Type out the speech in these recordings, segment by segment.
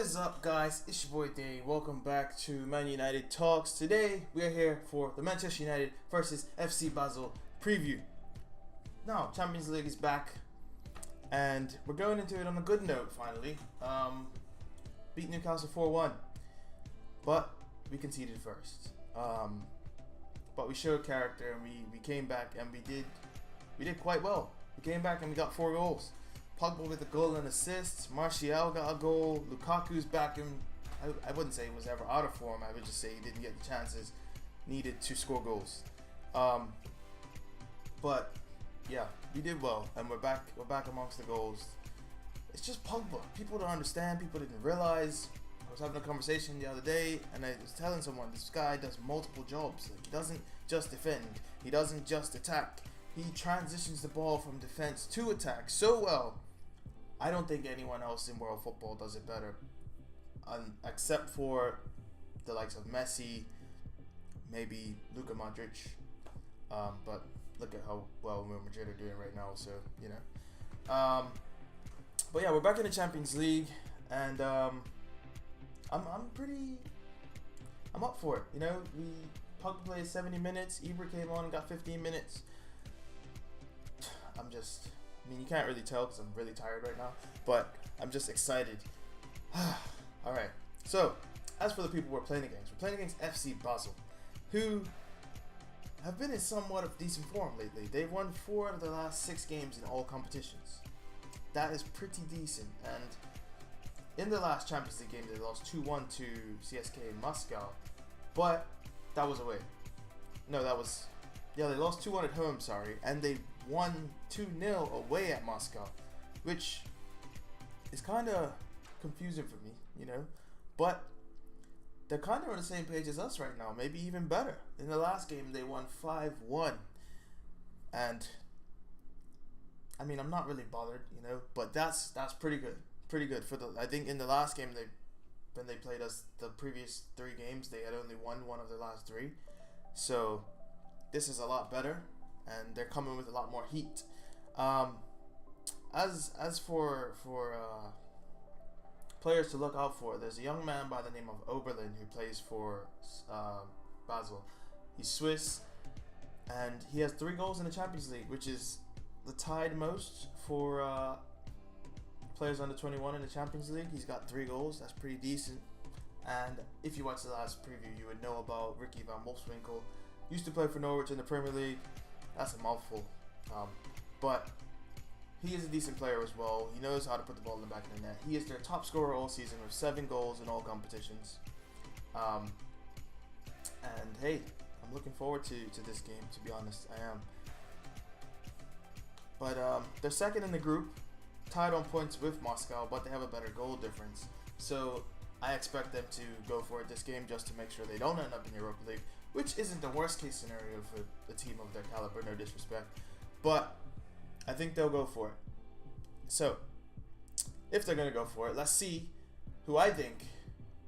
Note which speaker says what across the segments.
Speaker 1: is up, guys? It's your boy Day. Welcome back to Man United Talks. Today we are here for the Manchester United versus FC Basel preview. Now, Champions League is back, and we're going into it on a good note. Finally, beat Newcastle 4-1, but we conceded first. But we showed character, and we came back, and we did quite well. We came back and we got 4 goals. Pogba with a goal and assists. Martial got a goal. Lukaku's back in. I wouldn't say he was ever out of form. I would just say he didn't get the chances needed to score goals. But yeah, we did well, and we're back amongst the goals. It's just Pogba. People don't understand. People didn't realize. I was having a conversation the other day, and I was telling someone this guy does multiple jobs. Like, he doesn't just defend. He doesn't just attack. He transitions the ball from defense to attack so well. I don't think anyone else in world football does it better, except for the likes of Messi, maybe Luka Modric. But look at how well Real Madrid are doing right now. So you know. But yeah, we're back in the Champions League, and I'm up for it. You know, Pogba played 70 minutes. Ibra came on and got 15 minutes. I mean, you can't really tell because I'm really tired right now, but I'm just excited. Alright, so, as for the people we're playing against FC Basel, who have been in somewhat of decent form lately. They've won 4 out of the last 6 games in all competitions. That is pretty decent, and in the last Champions League game, they lost 2-1 to CSKA in Moscow, but that was away. No, they lost 2-1 at home, and they won 2-0 away at Moscow, which is kind of confusing for me, you know, but they're kind of on the same page as us right now, maybe even better. In the last game, they won 5-1, and I mean, I'm not really bothered, you know, but that's pretty good for I think in the last game, when they played us the previous 3 games, they had only won 1 of their last 3, so this is a lot better, and they're coming with a lot more heat. As for players to look out for, there's a young man by the name of Oberlin who plays for Basel. He's Swiss, and he has 3 goals in the Champions League, which is the tied most for players under 21 in the Champions League. He's got 3 goals. That's pretty decent. And if you watched the last preview, you would know about Ricky van Wolfswinkel. Used to play for Norwich in the Premier League. That's a mouthful. But he is a decent player as well. He knows how to put the ball in the back of the net. He is their top scorer all season with 7 goals in all competitions. And hey, I'm looking forward to this game, to be honest. I am. But they're second in the group, tied on points with Moscow, but they have a better goal difference. So I expect them to go for it this game just to make sure they don't end up in Europa League, which isn't the worst case scenario for a team of their caliber, no disrespect, but I think they'll go for it. So, if they're going to go for it, let's see who I think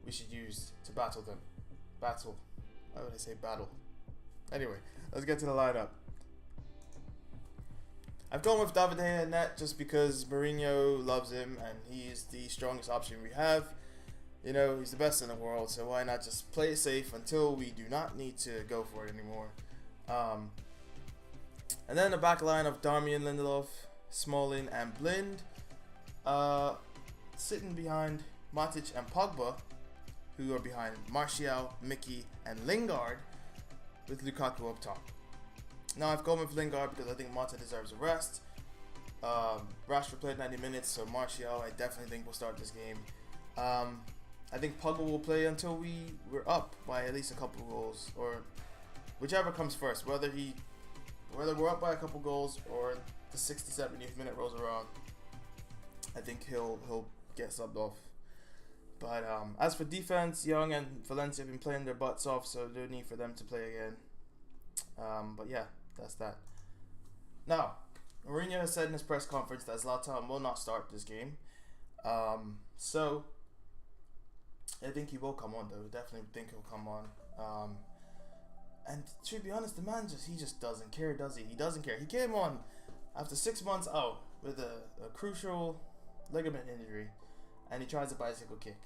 Speaker 1: we should use to battle them. Battle. Why would I say battle? Anyway, let's get to the lineup. I've gone with David De Gea in net just because Mourinho loves him and he is the strongest option we have. You know, he's the best in the world, so why not just play it safe until we do not need to go for it anymore. And then the back line of Darmian, Lindelof, Smalling, and Blind. Sitting behind Matic and Pogba, who are behind Martial, Mickey, and Lingard, with Lukaku up top. Now, I've gone with Lingard because I think Mata deserves a rest. Rashford played 90 minutes, so Martial, I definitely think will start this game. I think Pogba will play until we're up by at least a couple of goals, or whichever comes first. Whether we're up by a couple goals or the 60-70th minute rolls around, I think he'll get subbed off. But as for defense, Young and Valencia have been playing their butts off, so no need for them to play again. But yeah, that's that. Now, Mourinho has said in his press conference that Zlatan will not start this game. So I think he will come on, though. Definitely think he'll come on. And to be honest, the man just doesn't care, does he? He doesn't care. He came on after 6 months out with a crucial ligament injury, and he tries a bicycle kick.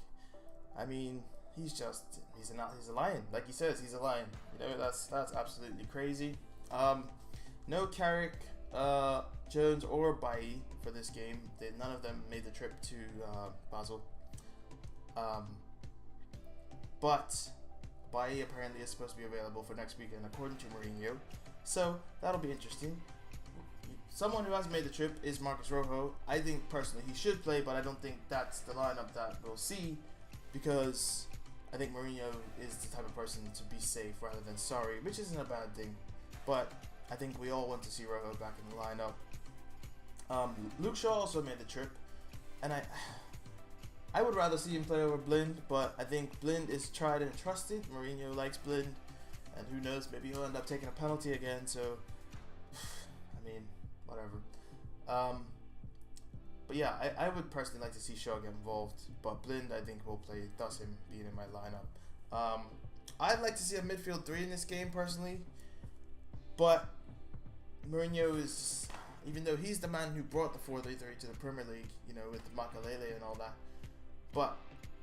Speaker 1: I mean, he's a lion. Like he says, he's a lion. You know, that's absolutely crazy. No Carrick, Jones, or Bailly for this game. None of them made the trip to Basel. But Bailly apparently is supposed to be available for next weekend, according to Mourinho. So that'll be interesting. Someone who hasn't made the trip is Marcus Rojo. I think personally he should play, but I don't think that's the lineup that we'll see, because I think Mourinho is the type of person to be safe rather than sorry, which isn't a bad thing. But I think we all want to see Rojo back in the lineup. Luke Shaw also made the trip, and I would rather see him play over Blind, but I think Blind is tried and trusted. Mourinho likes Blind, and who knows, maybe he'll end up taking a penalty again, so I mean, whatever. But yeah, I would personally like to see Shaw get involved, but Blind I think will play, thus him being in my lineup. I'd like to see a midfield 3 in this game personally, but Mourinho is, even though he's the man who brought the 4-3-3 to the Premier League, you know, with Makalele and all that, but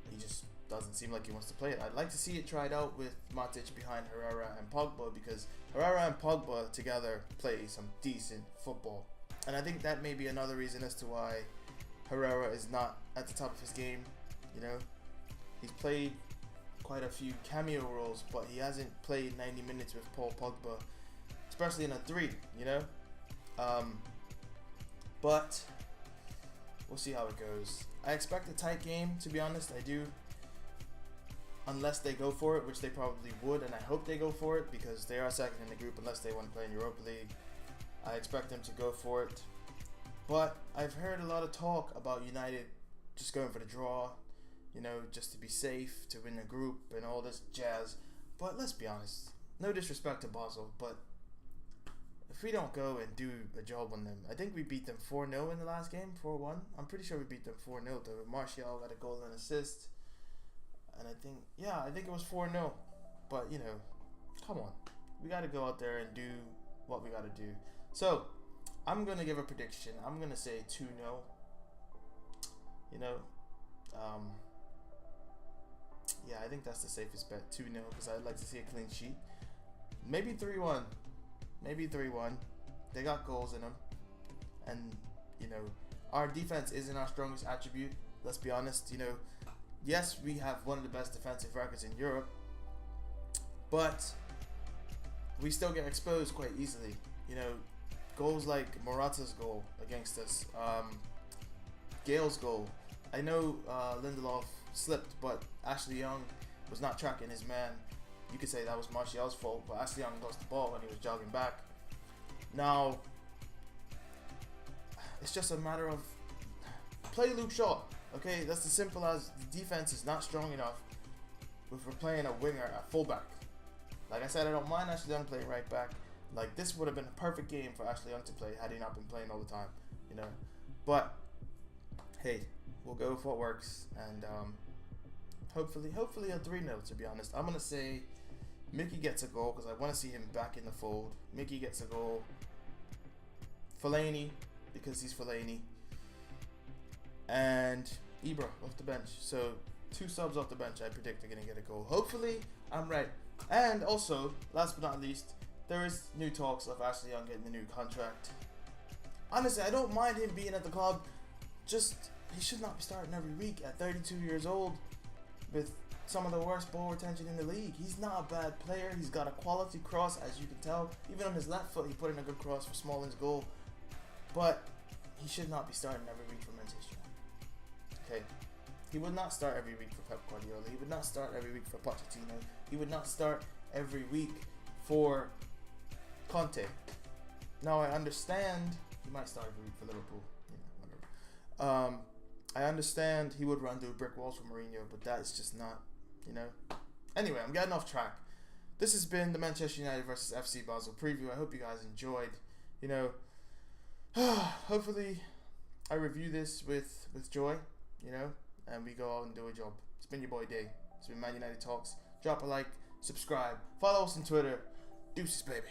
Speaker 1: he just doesn't seem like he wants to play it. I'd like to see it tried out with Matic behind Herrera and Pogba, because Herrera and Pogba together play some decent football. And I think that may be another reason as to why Herrera is not at the top of his game. You know, he's played quite a few cameo roles, but he hasn't played 90 minutes with Paul Pogba, especially in a 3, you know. But we'll see how it goes. I expect a tight game, to be honest. I do, unless they go for it, which they probably would, and I hope they go for it, because they are second in the group unless they want to play in Europa League. I expect them to go for it. But I've heard a lot of talk about United just going for the draw, you know, just to be safe, to win the group and all this jazz. But let's be honest, no disrespect to Basel, but if we don't go and do a job on them, I think we beat them 4-0 in the last game, 4-1. I'm pretty sure we beat them 4-0 though. Martial got a goal and assist. And I think it was 4-0. But, you know, come on. We got to go out there and do what we got to do. So, I'm going to give a prediction. I'm going to say 2-0. You know, yeah, I think that's the safest bet, 2-0, because I'd like to see a clean sheet. Maybe 3-1. Maybe 3-1. They got goals in them. And, you know, our defense isn't our strongest attribute. Let's be honest. You know, yes, we have one of the best defensive records in Europe, but we still get exposed quite easily. You know, goals like Morata's goal against us, Gale's goal. I know Lindelof slipped, but Ashley Young was not tracking his man. You could say that was Martial's fault, but Ashley Young lost the ball when he was jogging back. Now, it's just a matter of play Luke Shaw. Okay, that's as simple as the defense is not strong enough if we're playing a winger at fullback. Like I said, I don't mind Ashley Young playing right back. Like, this would have been a perfect game for Ashley Young to play had he not been playing all the time, you know. But hey, we'll go with what works, and hopefully a 3-0. To be honest, I'm gonna say Mickey gets a goal because I want to see him back in the fold. Mickey gets a goal. Fellaini, because he's Fellaini, and Ibra off the bench. So 2 subs off the bench, I predict are gonna get a goal. Hopefully I'm right. And also, last but not least, there is new talks of Ashley Young getting a new contract. Honestly, I don't mind him being at the club. Just, he should not be starting every week at 32 years old with some of the worst ball retention in the league. He's not a bad player. He's got a quality cross, as you can tell. Even on his left foot, he put in a good cross for Smalling's goal. But he should not be starting every week for Manchester United. Okay? He would not start every week for Pep Guardiola. He would not start every week for Pochettino. He would not start every week for Conte. Now, I understand he might start every week for Liverpool. You know, whatever. I understand he would run through brick walls for Mourinho, but that is just not, you know. Anyway, I'm getting off track. This has been the Manchester United versus FC Basel preview. I hope you guys enjoyed. You know, hopefully I review this with joy, you know, and we go out and do a job. It's been your boy Day. It's been Man United Talks. Drop a like, subscribe, follow us on Twitter. Deuces, baby.